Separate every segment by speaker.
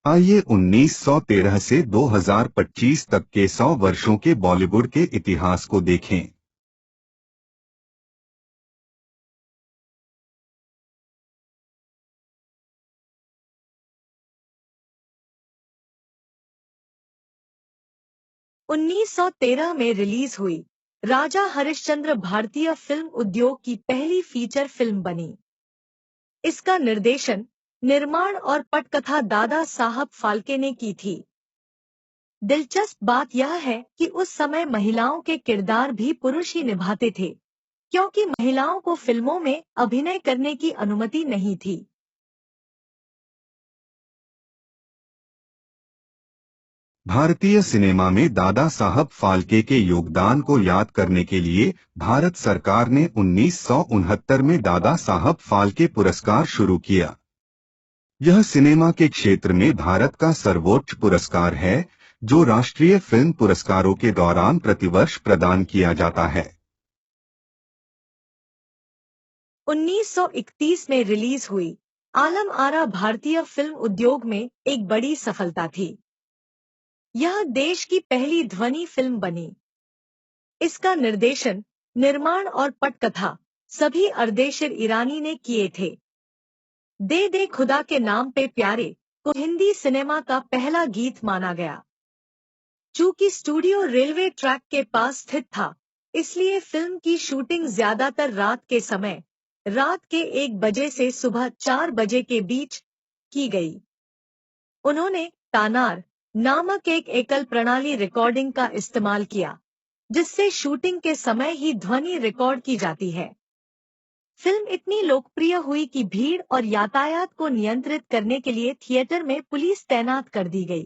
Speaker 1: आइए 1913 से 2025 तक के 100 वर्षों के बॉलीवुड के इतिहास को देखें।
Speaker 2: उन्नीस 1913 में रिलीज हुई राजा हरिश्चंद्र भारतीय फिल्म उद्योग की पहली फीचर फिल्म बनी। इसका निर्देशन, निर्माण और पटकथा दादा साहब फाल्के ने की थी। दिलचस्प बात यह है कि उस समय महिलाओं के किरदार भी पुरुष ही निभाते थे, क्योंकि महिलाओं को फिल्मों में अभिनय करने की अनुमति नहीं थी।
Speaker 1: भारतीय सिनेमा में दादा साहब फाल्के के योगदान को याद करने के लिए भारत सरकार ने 1969 में दादा साहब फाल्के पुरस्कार शुरू किया। यह सिनेमा के क्षेत्र में भारत का सर्वोच्च पुरस्कार है, जो राष्ट्रीय फिल्म पुरस्कारों के दौरान प्रतिवर्ष प्रदान किया जाता है।
Speaker 2: 1931 में रिलीज हुई आलम आरा भारतीय फिल्म उद्योग में एक बड़ी सफलता थी। यह देश की पहली ध्वनि फिल्म बनी। इसका निर्देशन, निर्माण और पटकथा सभी अर्देशिर ईरानी ने किए थे। दे दे खुदा के नाम पे प्यारे को हिंदी सिनेमा का पहला गीत माना गया। चूंकि स्टूडियो रेलवे ट्रैक के पास स्थित था, इसलिए फिल्म की शूटिंग ज्यादातर रात के समय, रात के 1 बजे से सुबह 4 बजे के बीच की गई। उन्होंने तानार नामक एक एकल प्रणाली रिकॉर्डिंग का इस्तेमाल किया, जिससे शूटिंग के समय ही ध्वनि रिकॉर्ड की जाती है। फिल्म इतनी लोकप्रिय हुई कि भीड़ और यातायात को नियंत्रित करने के लिए थिएटर में पुलिस तैनात कर दी गई।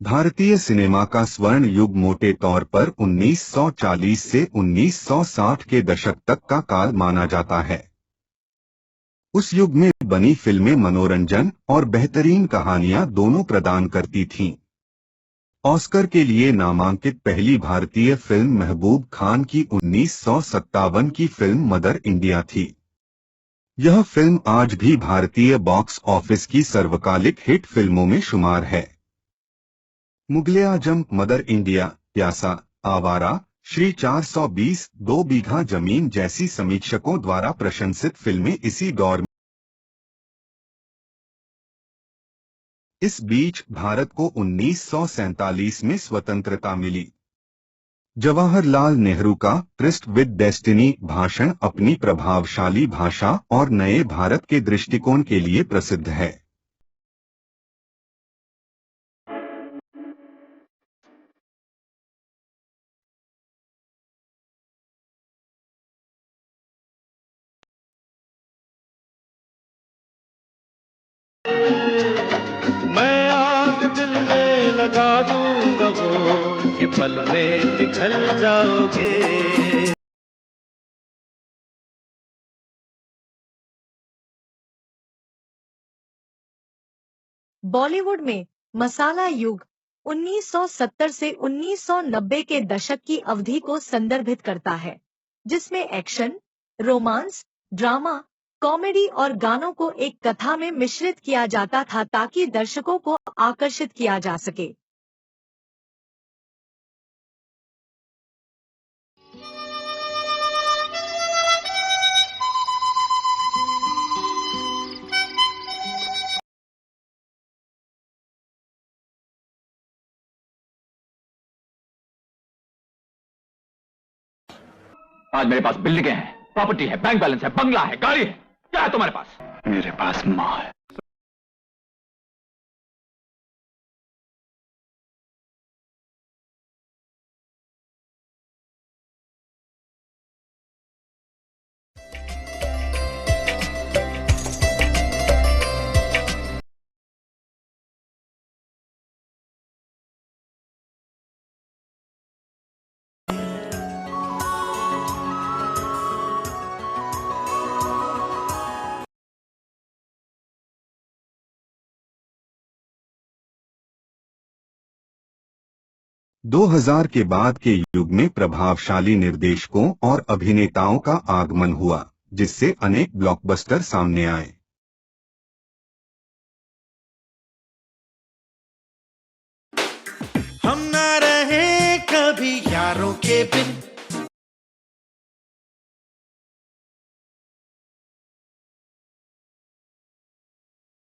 Speaker 1: भारतीय सिनेमा का स्वर्ण युग मोटे तौर पर 1940 से 1960 के दशक तक का काल माना जाता है। उस युग में बनी फिल्में मनोरंजन और बेहतरीन कहानियां दोनों प्रदान करती थीं। ऑस्कर के लिए नामांकित पहली भारतीय फिल्म महबूब खान की 1957 की फिल्म मदर इंडिया थी। यह फिल्म आज भी भारतीय बॉक्स ऑफिस की सर्वकालिक हिट फिल्मों में शुमार है। मुगले आजम, मदर इंडिया, प्यासा, आवारा, श्री 420, 2 बीघा जमीन जैसी समीक्षकों द्वारा प्रशंसित फिल्में इसी दौर में। इस बीच भारत को 1947 में स्वतंत्रता मिली। जवाहरलाल नेहरू का ट्रिस्ट विद डेस्टिनी भाषण अपनी प्रभावशाली भाषा और नए भारत के दृष्टिकोण के लिए प्रसिद्ध है।
Speaker 3: मैं आग दिल में लगा दूंगा वो कि पल में पिघल जाओगे।
Speaker 2: बॉलीवुड में मसाला युग 1970 से 1990 के दशक की अवधि को संदर्भित करता है, जिसमें एक्शन, रोमांस, ड्रामा, कॉमेडी और गानों को एक कथा में मिश्रित किया जाता था ताकि दर्शकों को आकर्षित किया जा सके।
Speaker 4: आज मेरे पास बिल्डिंगें हैं, प्रॉपर्टी है, बैंक बैलेंस है, बंगला है, गाड़ी है। क्या है तुम्हारे पास? मेरे पास माँ है।
Speaker 1: दो 2000 के बाद के युग में प्रभावशाली निर्देशकों और अभिनेताओं का आगमन हुआ। जिससे अनेक ब्लॉकबस्टर सामने आए।
Speaker 5: हम ना रहे कभी यारों के बिन,